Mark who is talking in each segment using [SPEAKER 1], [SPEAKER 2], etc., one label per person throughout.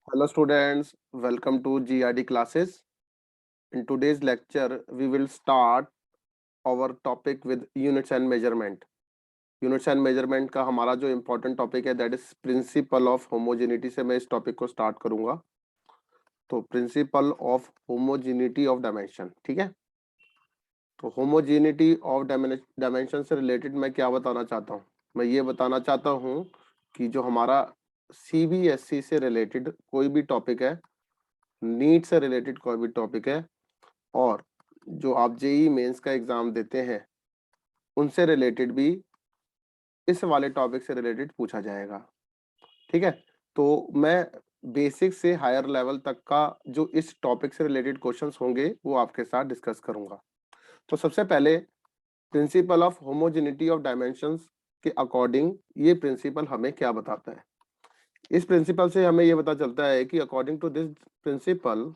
[SPEAKER 1] Hello students, welcome to GRD classes. In today's lecture, we will start our topic with units and measurement. Units and measurement का हमारा जो important topic है that is principle of homogeneity से मैं इस topic को start करूंगा. तो principle of homogeneity of dimension, ठीक है? तो homogeneity of dimension से related मैं क्या बताना चाहता हूँ? मैं ये बताना चाहता हूँ कि जो हमारा CBSE से related कोई भी topic है, नीट से रिलेटेड कोई भी टॉपिक है और जो आप जेई मेंस का एग्जाम देते हैं उनसे रिलेटेड भी इस वाले टॉपिक से रिलेटेड पूछा जाएगा। ठीक है, तो मैं बेसिक से हायर लेवल तक का जो इस टॉपिक से रिलेटेड क्वेश्चंस होंगे वो आपके साथ डिस्कस करूंगा। तो सबसे पहले principal of homogeneity of dimensions के अकॉर्डिंग ये प्रिंसिपल हमें क्या बताता है। इस प्रिंसिपल से हमें ये पता चलता है कि according to this principle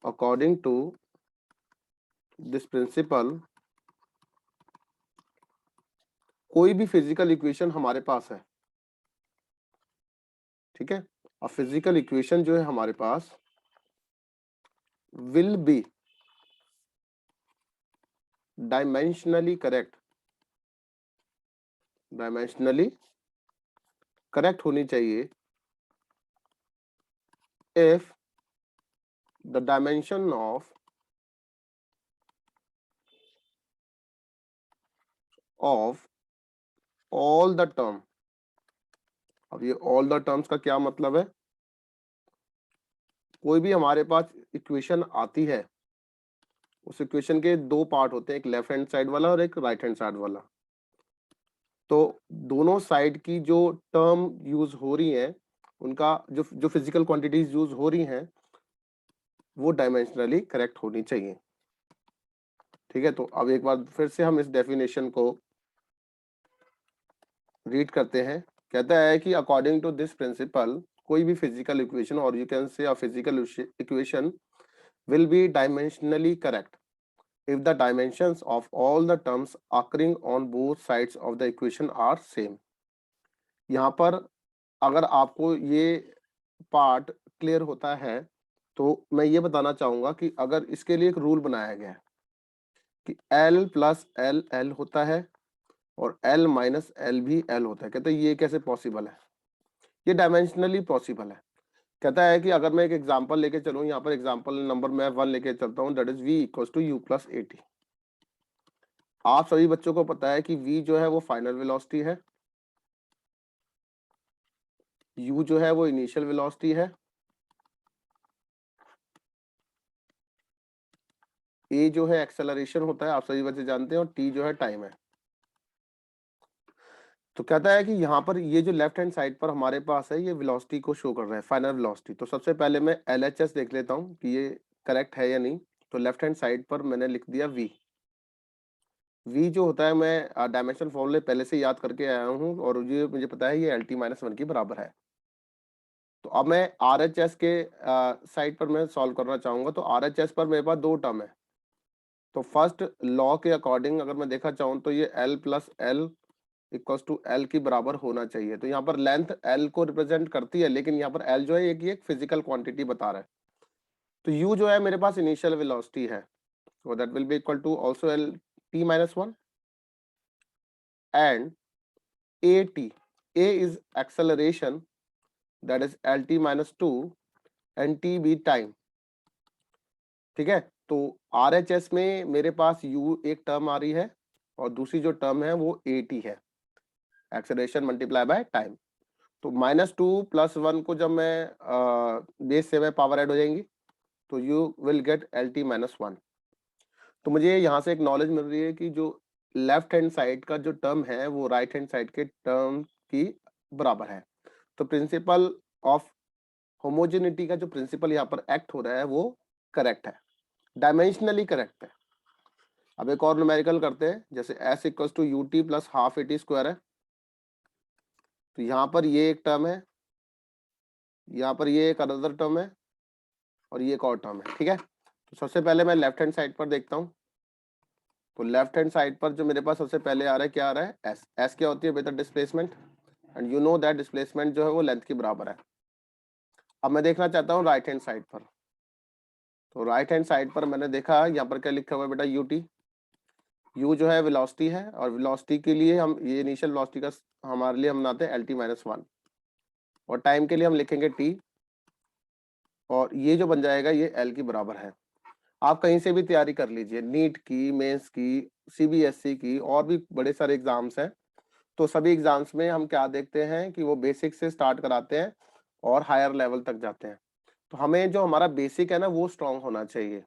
[SPEAKER 1] according to this principle कोई भी फिजिकल इक्वेशन हमारे पास है, ठीक है, और फिजिकल इक्वेशन जो है हमारे पास विल बी डायमेंशनली करेक्ट होनी चाहिए if the dimension of all the term. अब ये ऑल द टर्म्स का क्या मतलब है? कोई भी हमारे पास इक्वेशन आती है, उस इक्वेशन के दो पार्ट होते हैं, एक लेफ्ट हैंड साइड वाला और एक राइट हैंड साइड वाला। तो दोनों साइड की जो टर्म यूज हो रही है, उनका जो फिजिकल क्वांटिटीज यूज हो रही हैं वो डायमेंशनली करेक्ट होनी चाहिए। ठीक है, तो अब एक बार फिर से हम इस डेफिनेशन को रीड करते हैं। कहता है कि अकॉर्डिंग टू दिस प्रिंसिपल कोई भी फिजिकल इक्वेशन और you can say a physical equation will be dimensionally correct if the dimensions of all the terms occurring on both sides of the equation are same। यहाँ पर अगर आपको ये part clear होता है तो मैं ये बताना चाहूंगा कि अगर इसके लिए एक रूल बनाया गया है कि L प्लस एल एल होता है और L माइनस एल भी L होता है, कहते हैं ये कैसे पॉसिबल है? ये डायमेंशनली पॉसिबल है। कहता है कि अगर मैं एक एग्जांपल लेके चलूं, यहाँ पर एग्जांपल नंबर मैं 1 लेके चलता हूं, that is v equals to u plus 80। आप सभी बच्चों को पता है कि v जो है वो फाइनल वेलोसिटी है, u जो है वो इनिशियल वेलोसिटी है, a जो है एक्सेलरेशन होता है, आप सभी बच्चे जानते हैं, और t जो है टाइम है। तो कहता है कि यहाँ पर ये जो लेफ्ट हैंड साइड पर हमारे पास है ये वेलोसिटी को शो कर रहा है, फाइनल वेलोसिटी। तो सबसे पहले मैं LHS देख लेता हूँ कि ये करेक्ट है या नहीं। तो लेफ्ट हैंड साइड पर मैंने लिख दिया v। v जो होता है मैं डायमेंशन फॉर्मूले पहले से याद करके आया हूँ और ये मुझे पता है ये LT माइनस 1 के बराबर है। तो अब मैं RHS के साइड पर मैं सॉल्व करना चाहूंगा। तो RHS पर मेरे पास दो टर्म है। तो फर्स्ट लॉ के अकॉर्डिंग अगर मैं देखा चाहूँ तो ये L plus L equals to L की बराबर होना चाहिए। तो यहाँ पर लेंथ एल को रिप्रेजेंट करती है, लेकिन यहाँ पर एल जो है एक फिजिकल क्वांटिटी बता रहा है। तो यू जो है मेरे पास इनिशियल वेलोसिटी है, so that will be equal to also L t minus 1 and AT, A is acceleration, that is LT minus 2 and T be time। ठीक है, तो RHS में मेरे पास U एक टर्म आ रही है और दूसरी जो टर्म है वो AT है, एक्सेलरेशन मल्टीप्लाई बाय टाइम। तो -2 + 1 को जब मैं बेस से में पावर ऐड हो जाएंगी तो you will gate LT minus 1। तो मुझे यहाँ से एक नॉलेज मिल रही है कि जो लेफ्ट हैंड साइड का जो टर्म है वो राइट हैंड साइड के टर्म की बराबर है। तो प्रिंसिपल ऑफ होमोजेनिटी का जो प्रिंसिपल यहाँ पर एक्ट हो रहा है वो करेक्ट है, डायमेंशनली करेक्ट है। अब एक और न्यूमेरिकल करते हैं, जैसे s equals to u t plus half AT square है। तो यहाँ पर ये एक टर्म है, यहाँ पर ये एक अनदर टर्म है और ये एक और टर्म है। ठीक है, तो सबसे पहले मैं लेफ्ट हैंड साइड पर देखता हूँ। तो लेफ्ट हैंड साइड पर जो मेरे पास सबसे पहले आ रहा है, क्या आ रहा है? एस। एस क्या होती है बेटा? Displacement. And you know that displacement जो है वो लेंथ के बराबर है। अब मैं देखना चाहता हूँ राइट हैंड साइड पर। तो राइट हैंड साइड पर मैंने देखा यहाँ पर क्या लिखा हुआ है बेटा, यूटी। यू जो है वेलोसिटी है, और वेलोसिटी के लिए हम ये इनिशियल वेलोसिटी का हमारे लिए हम बनाते हैं एल टी माइनस वन, और टाइम के लिए हम लिखेंगे टी, और ये जो बन जाएगा ये एल की बराबर है। आप कहीं से भी तैयारी कर लीजिए, नीट की, मेंस की, सीबीएसई की, और भी बड़े सारे एग्जाम्स हैं। तो सभी एग्जाम्स में हम क्या देखते हैं कि वो बेसिक से स्टार्ट कराते हैं और हायर लेवल तक जाते हैं। तो हमें जो हमारा बेसिक है ना वो स्ट्रांग होना चाहिए।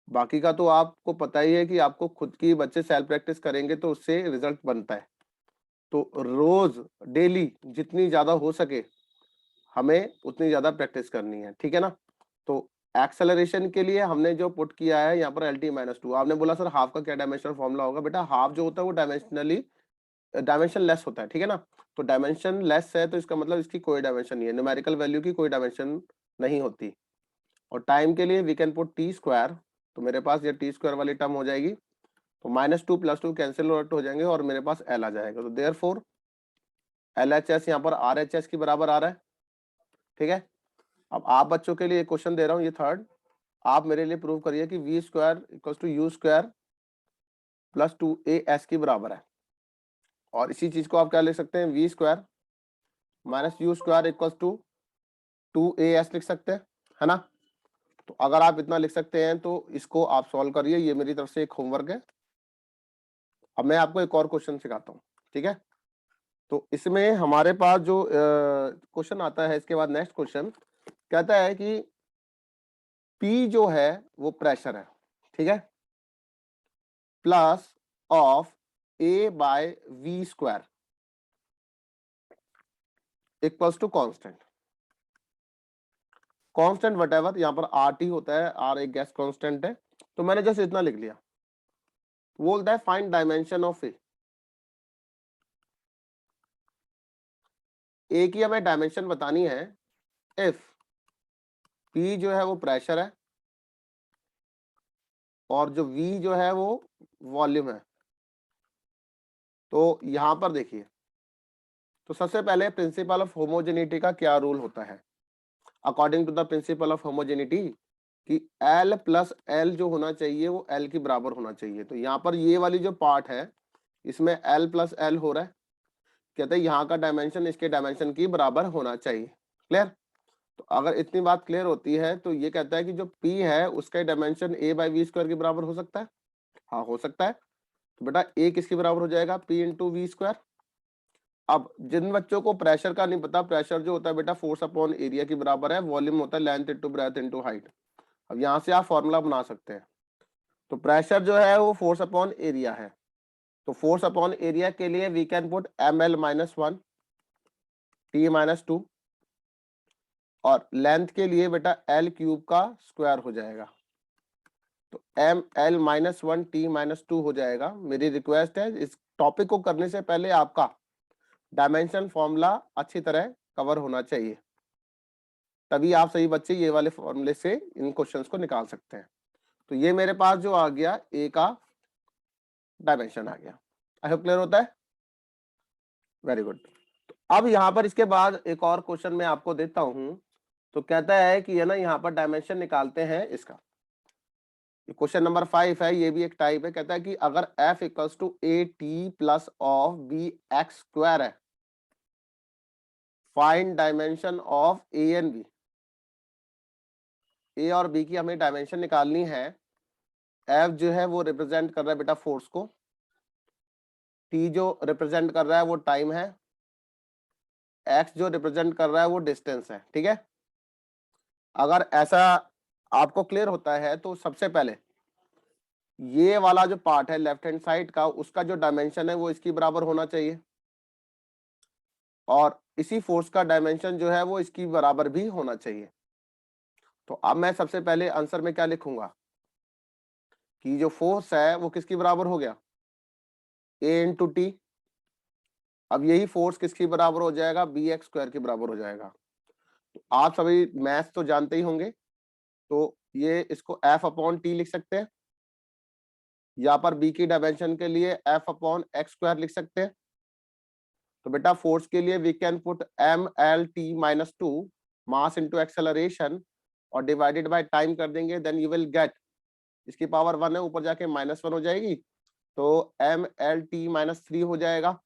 [SPEAKER 1] बाकी का तो आपको पता ही है कि आपको खुद की बच्चे सेल्फ प्रैक्टिस करेंगे तो उससे रिजल्ट बनता है। तो रोज डेली जितनी ज्यादा हो सके हमें उतनी ज्यादा प्रैक्टिस करनी है, ठीक है ना। तो एक्सेलरेशन के लिए हमने जो पुट किया है यहाँ पर एल टी माइनस टू। आपने बोला सर हाफ का क्या डायमेंशनल फॉर्मूला होगा, बेटा हाफ जो होता है वो डायमेंशन लेस होता है, ठीक है ना। तो डायमेंशन लेस है तो इसका मतलब इसकी कोई डायमेंशन नहीं है, न्यूमेरिकल वैल्यू की कोई डायमेंशन नहीं होती। और टाइम के लिए we can put t square, तो मेरे पास ये टी स्क्वायर वाली टर्म हो जाएगी। तो minus two plus two cancel out हो जाएंगे और मेरे पास एल आ जाएगा। तो there four L H S यहाँ पर आर एच एस की बराबर आ रहा है, ठीक है। अब आप बच्चों के लिए क्वेश्चन दे रहा हूँ, ये थर्ड। आप मेरे लिए प्रूव करिए कि v square equal to u square plus two a s की बराबर है। और इसी चीज को आप क्या लिख सकते हैं, v square minus u square equal to a s लिख सकते हैं, है ना। तो अगर आप इतना लिख सकते हैं तो इसको आप सॉल्व करिए, ये मेरी तरफ से एक होमवर्क है। अब मैं आपको एक और क्वेश्चन सिखाता हूँ, ठीक है। तो इसमें हमारे पास जो क्वेश्चन आता है, इसके बाद नेक्स्ट क्वेश्चन कहता है कि P जो है वो प्रेशर है, ठीक है, plus of A by v square equals to constant. Constant whatever, यहाँ पर आर टी होता है, आर एक गैस कांस्टेंट है। तो मैंने जैसे इतना लिख लिया, बोलता है फाइंड डायमेंशन ऑफ ए की हमें डायमेंशन बतानी है इफ P जो है वो प्रेशर है और जो V जो है वो वॉल्यूम है। तो यहां पर देखिए, तो सबसे पहले प्रिंसिपल ऑफ होमोजेनिटी का क्या रूल होता है। According to the principle of homogeneity कि L प्लस L जो होना चाहिए वो L की बराबर होना चाहिए। तो यहाँ पर ये वाली जो पार्ट है इसमें L प्लस L हो रहा है, कहते हैं यहाँ का डायमेंशन इसके डायमेंशन की बराबर होना चाहिए। क्लियर। तो अगर इतनी बात क्लियर होती है तो ये कहता है कि जो P है उसका dimension A by v square के बराबर हो सकता है। हाँ हो सकता है। तो बेटा A किसके बराबर हो जाएगा, P इंटू वी स्क्वायर। अब जिन बच्चों को प्रेशर का नहीं पता, प्रेशर जो होता है बेटा फोर्स अपॉन एरिया के बराबर है, वॉल्यूम होता है length into breadth into height. अब यहाँ से आप फॉर्मूला बना सकते हैं। तो प्रेशर जो है वो फोर्स अपॉन एरिया है, तो फोर्स अपॉन एरिया के लिए we can put M L minus one T minus two, और लेंथ के लिए बेटा एल क्यूब का स्क्वायर हो जाएगा। तो M L minus one T minus two हो जाएगा। मेरी रिक्वेस्ट है इस टॉपिक को करने से पहले आपका डायमेंशन फॉर्मूला अच्छी तरह कवर होना चाहिए, तभी आप सही बच्चे ये वाले फॉर्मूले से इन क्वेश्चंस को निकाल सकते हैं। तो ये मेरे पास जो आ गया ए का डायमेंशन आ गया। आई होप क्लियर होता है, वेरी गुड। तो अब यहाँ पर इसके बाद एक और क्वेश्चन मैं आपको देता हूं। तो कहता है कि ये ना यहाँ पर डायमेंशन निकालते हैं इसका। क्वेश्चन नंबर 5 है, ये भी एक टाइप है। कहता है कि अगर f equals to A T plus of B X square है, find dimension of A and B. A और बी की हमें डायमेंशन निकालनी है। एफ जो है वो रिप्रेजेंट कर रहा है बेटा फोर्स को, टी जो रिप्रेजेंट कर रहा है वो टाइम है, एक्स जो रिप्रेजेंट कर रहा है वो डिस्टेंस है, ठीक है। अगर ऐसा आपको क्लियर होता है तो सबसे पहले ये वाला जो पार्ट है लेफ्ट हैंड साइड का, उसका जो डायमेंशन है वो इसकी बराबर होना चाहिए, और इसी फोर्स का डायमेंशन जो है वो इसकी बराबर भी होना चाहिए। तो अब मैं सबसे पहले आंसर में क्या लिखूंगा कि जो फोर्स है वो किसकी बराबर हो गया, ए इंटू टी। अब यही फोर्स किसकी बराबर हो जाएगा, बी एक्स स्क्वायर के बराबर हो जाएगा। तो आप सभी मैथ्स तो जानते ही होंगे, तो ये इसको एफ अपॉन टी लिख सकते हैं, यहाँ पर बी की डायमेंशन के लिए एफ अपॉन एक्स स्क्वायर लिख सकते हैं। तो बेटा फोर्स के लिए we can put M L T minus two mass into acceleration और डिवाइडेड बाय टाइम कर देंगे, देन यू विल गेट, इसकी पावर 1 है, ऊपर जाके -1 हो जाएगी, तो mlt-3 हो जाएगा।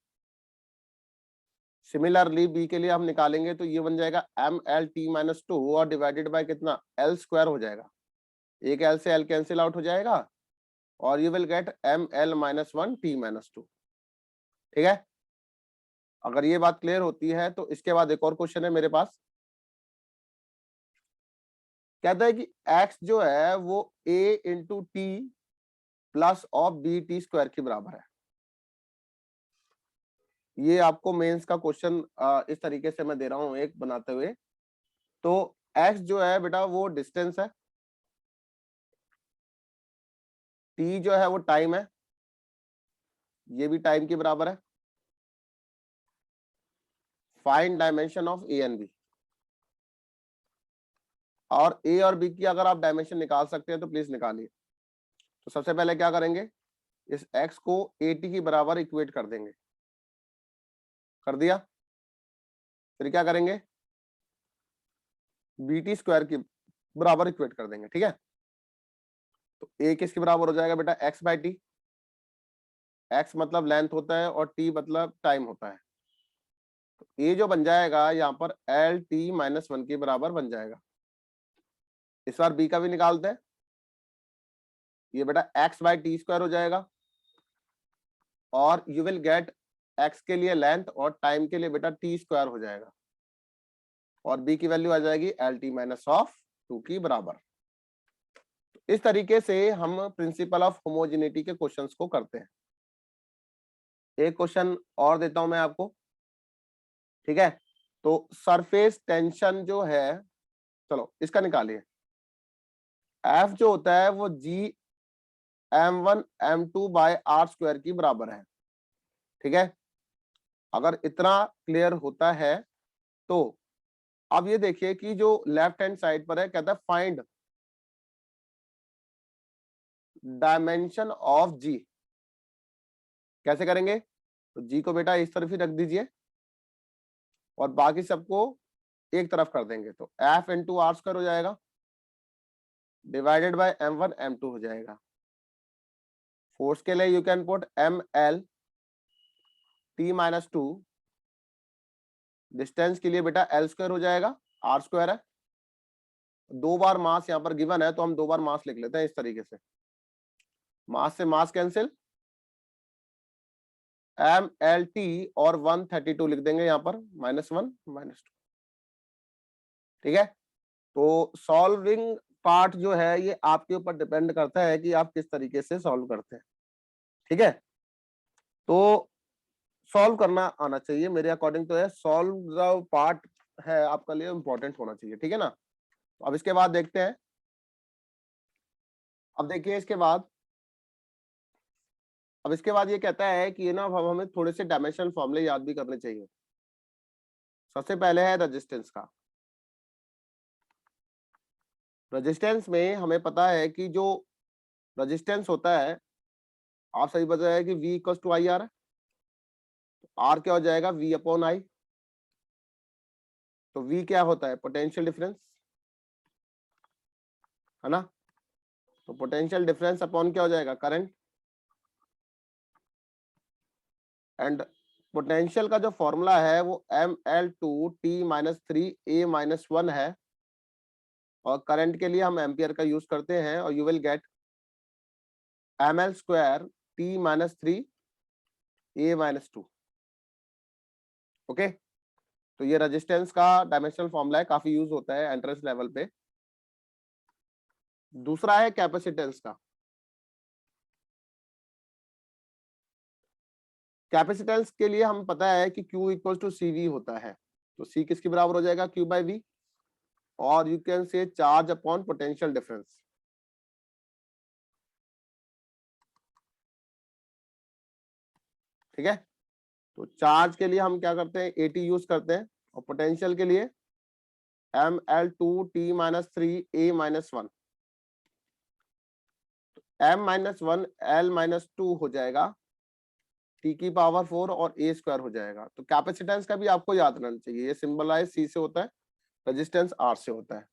[SPEAKER 1] सिमिलरली बी के लिए हम निकालेंगे तो ये बन जाएगा mlt-2 और डिवाइडेड बाय कितना, l² हो जाएगा, एक l से l कैंसिल आउट हो जाएगा और यू विल गेट ml-1t-2। ठीक है, अगर ये बात क्लियर होती है तो इसके बाद एक और क्वेश्चन है मेरे पास। कहता है कि x जो है वो a into t plus of b t square के बराबर है। ये आपको मेंस का क्वेश्चन इस तरीके से मैं दे रहा हूं एक बनाते हुए। तो x जो है बेटा वो डिस्टेंस है, t जो है वो टाइम है, ये भी टाइम के बराबर है। Find dimension of A and B, और ए और बी की अगर आप डायमेंशन निकाल सकते हैं तो प्लीज निकालिए। तो सबसे पहले क्या करेंगे, इस x को AT के बराबर इक्वेट कर देंगे, कर दिया। फिर क्या करेंगे, BT स्क्वायर के बराबर इक्वेट कर देंगे। ठीक है, तो A किसके बराबर हो जाएगा बेटा, x बाई टी। x मतलब लेंथ होता है और t मतलब टाइम होता है, तो A जो बन जाएगा यहाँ पर LT-1 के बराबर बन जाएगा। इस बार B का भी निकालते हैं, ये बेटा x बाई टी स्क्वायर हो जाएगा और यू विल गेट x के लिए लेंथ और टाइम के लिए बेटा t स्क्वायर हो जाएगा और b की वैल्यू आ जाएगी LT-2 की बराबर। इस तरीके से हम प्रिंसिपल ऑफ होमोजेनिटी के क्वेश्चंस को करते हैं। एक क्वेश्चन और देता हूं मैं आपको। ठीक है, तो सरफेस टेंशन जो है, चलो इसका निकालिए। F जो होता है वो G m1 m2 bye are square की बराबर है। ठीक है, अगर इतना क्लियर होता है तो अब ये देखिए कि जो लेफ्ट हैंड साइड पर है, कहता है फाइंड डायमेंशन ऑफ G। कैसे करेंगे, तो G को बेटा इस तरफ ही रख दीजिए और बाकी सबको एक तरफ कर देंगे, तो F इंटू आर स्क्वायर हो जाएगा डिवाइडेड बाय m1 m2 हो जाएगा। फोर्स के लिए you can put ml-t-2, distance के लिए बेटा l² हो जाएगा, r² है। दो बार मास यहाँ पर गिवन है तो हम दो बार मास लिख लेते हैं इस तरीके से, मास से मास कैंसिल, mlt और 132 लिख देंगे यहाँ पर, -1 -2। ठीक है, तो सॉल्विंग पार्ट जो है ये आपके ऊपर डिपेंड करता है कि आप किस तरीके से सॉल्व करते हैं। ठीक है, तो सॉल्व करना आना चाहिए मेरे अकॉर्डिंग, तो है सॉल्व द पार्ट है आपका लिए इंपॉर्टेंट होना चाहिए। ठीक है ना, तो अब इसके बाद देखते हैं। अब देखिए इसके बाद, अब इसके बाद ये कहता है कि ये ना अब हमें थोड़े से डायमेंशन फॉर्मूले याद भी करने चाहिए। सबसे पहले है रेजिस्टेंस का। रेजिस्टेंस में हमें पता है कि जो रेजिस्टेंस होता है, आप सही बता है कि V equal to I R है, तो R क्या हो जाएगा, V अपॉन आई। तो V क्या होता है, पोटेंशियल डिफरेंस, है ना, तो पोटेंशियल डिफरेंस अपॉन क्या हो जाएगा, करंट। एंड पोटेंशियल का जो फॉर्मूला है वो ml-2t-3a-1 है और करंट के लिए हम एम्पियर का यूज करते हैं और you will gate ml² t-3a-2। Okay, तो ये रेजिस्टेंस का डायमेंशनल फॉर्मूला है, काफी यूज होता है एंट्रेंस लेवल पे। दूसरा है कैपेसिटेंस का। कैपेसिटेंस के लिए हम पता है कि Q इक्वल टू CV होता है, तो C किसके बराबर हो जाएगा, Q बाई V, और you can say charge upon potential difference. ठीक है, तो चार्ज के लिए हम क्या करते हैं, AT यूज करते हैं, और पोटेंशियल के लिए ml-2t-3a-1, m-1 l-2 हो जाएगा, t की पावर 4 और a² हो जाएगा। तो कैपेसिटेंस का भी आपको याद रहना चाहिए, ये सिंबलाइज C से होता है, रेजिस्टेंस R से होता है।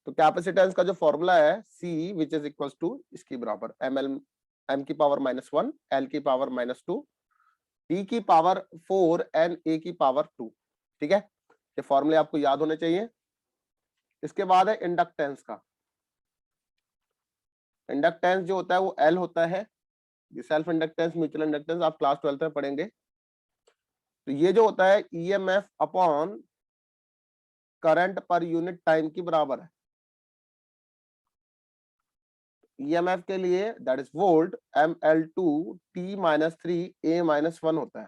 [SPEAKER 1] तो कैपेसिटेंस का जो फॉर्मूला है C which is equal to इसकी बराबर m की पावर -1 L की पावर -2 E की पावर 4 एंड A की पावर 2। ठीक है, ये फॉर्मूले आपको याद होने चाहिए। इसके बाद है इंडक्टेंस का। इंडक्टेंस जो होता है वो L होता है, सेल्फ इंडक्टेंस, म्यूचुअल इंडक्टेंस आप क्लास 12 में पढ़ेंगे। तो ये जो होता है EMF upon current per unit time की बराबर है। EMF के लिए that is volt ML2 T-3 A-1 होता है,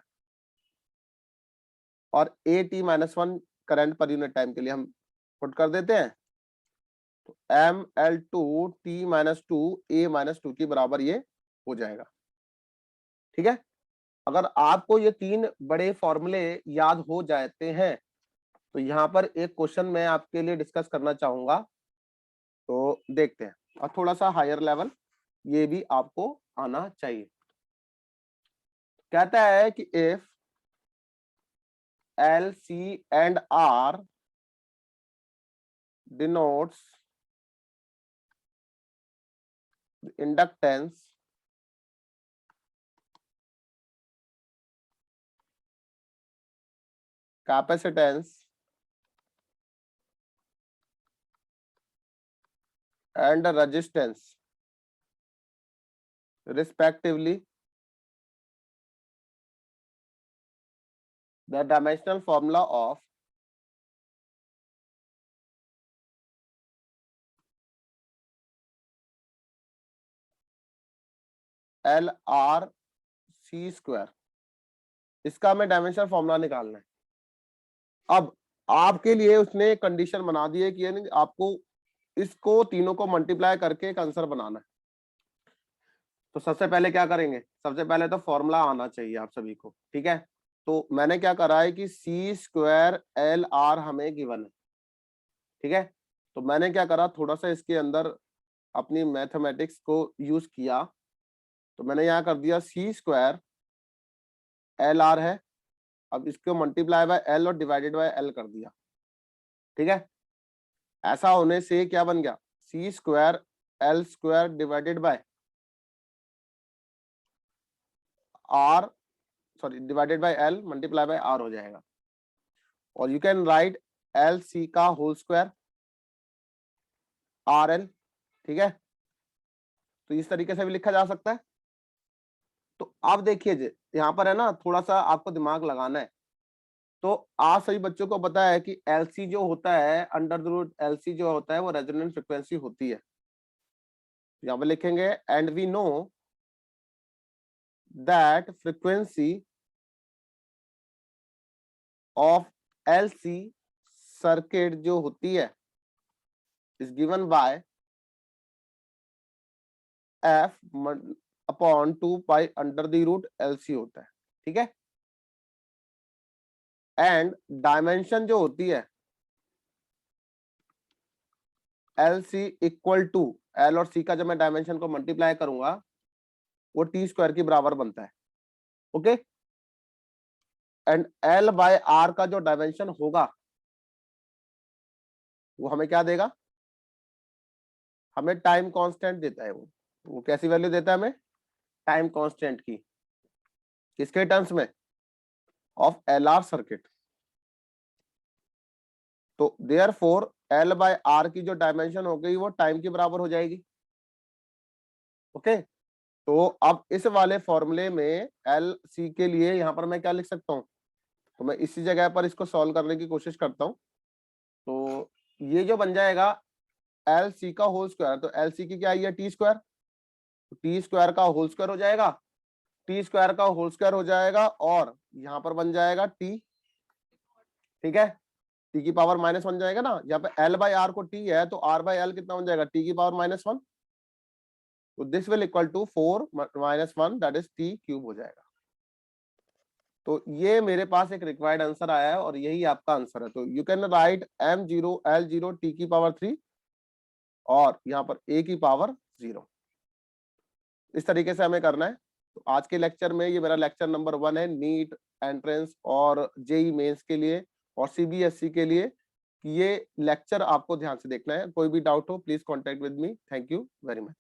[SPEAKER 1] और AT-1 current per unit time के लिए हम पुट कर देते हैं। तो ML2 T-2 A-2 की बराबर ये हो जाएगा। ठीक है, अगर आपको ये तीन बड़े फॉर्मूले याद हो जाते हैं तो यहाँ पर एक क्वेश्चन मैं आपके लिए डिस्कस करना चाहूंगा, तो देखते हैं। और थोड़ा सा हायर लेवल ये भी आपको आना चाहिए। कहता है कि if L, C and R denotes the inductance capacitance and resistance respectively, the dimensional formula of LRC square, इसका हमें डायमेंशनल फॉर्मूला निकालना है। अब आपके लिए उसने कंडीशन बना दी है कि यानी आपको इसको तीनों को मल्टीप्लाई करके एक आंसर बनाना है। तो सबसे पहले क्या करेंगे, सबसे पहले तो फॉर्मूला आना चाहिए आप सभी को। ठीक है, तो मैंने क्या करा है कि C स्क्वायर LR हमें गिवन है। ठीक है, तो मैंने क्या करा, थोड़ा सा इसके अंदर अपनी मैथमेटिक्स को यूज किया। तो मैंने यहाँ कर दिया C स्क्वायर LR है, अब इसको मल्टीप्लाई बाय L और डिवाइडेड बाय L कर दिया। ठीक है, ऐसा होने से क्या बन गया, C square L square divided by R, sorry divided by L multiply by R हो जाएगा। और यू कैन राइट LC का होल स्क्वायर RL। ठीक है, तो इस तरीके से भी लिखा जा सकता है। तो आप देखिए यहाँ पर है ना, थोड़ा सा आपको दिमाग लगाना है। तो आप सभी बच्चों को पता है कि LC जो होता है, अंडर द रूट LC जो होता है वो रेजोनेंस फ्रीक्वेंसी होती है। यहाँ पर लिखेंगे and we know that frequency of LC circuit जो होती है is given by F upon 2 pi under the root LC होता है। ठीक है, एंड डायमेंशन जो होती है LC इक्वल टू L और C का जब मैं डायमेंशन को मल्टीप्लाई करूंगा वो T स्क्वायर की बराबर बनता है। Okay, and L by R का जो डायमेंशन होगा वो हमें क्या देगा, हमें टाइम कांस्टेंट देता है। वो कैसी वैल्यू देता है हमें, टाइम कांस्टेंट की, किसके टर्म्स में, ऑफ LR सर्किट। तो देयरफॉर L बाय R की जो डायमेंशन हो गई वो टाइम के बराबर हो जाएगी। ओके, तो अब इस वाले फॉर्मूले में LC के लिए यहां पर मैं क्या लिख सकता हूं, तो मैं इसी जगह पर इसको सॉल्व करने की कोशिश करता हूं। तो ये जो बन जाएगा LC का होल स्क्वायर, तो LC की क्या आई है, T स्क्वायर, T स्क्वायर का होल स्क्वायर हो जाएगा, T स्क्वायर का होल स्क्वायर हो जाएगा, और यहाँ पर बन जाएगा T। ठीक है, T की पावर -1 जाएगा ना, यहाँ पे L बाय R को T है तो R बाय L कितना बन जाएगा, T की पावर -1। तो this will equal to 4 - 1 that is T cube हो जाएगा। तो ये मेरे पास एक रिक्वायर्ड आंसर आया है और यही आपका आंसर है। तो you can write M0 L0 T की पावर 3 और यहाँ पर A की पावर 0। इस तरीके से हमें करना है। तो आज के लेक्चर में, ये मेरा लेक्चर नंबर 1 है नीट एंट्रेंस और जेई मेंस के लिए और CBSE के लिए। ये लेक्चर आपको ध्यान से देखना है। कोई भी डाउट हो please contact with me. Thank you very much.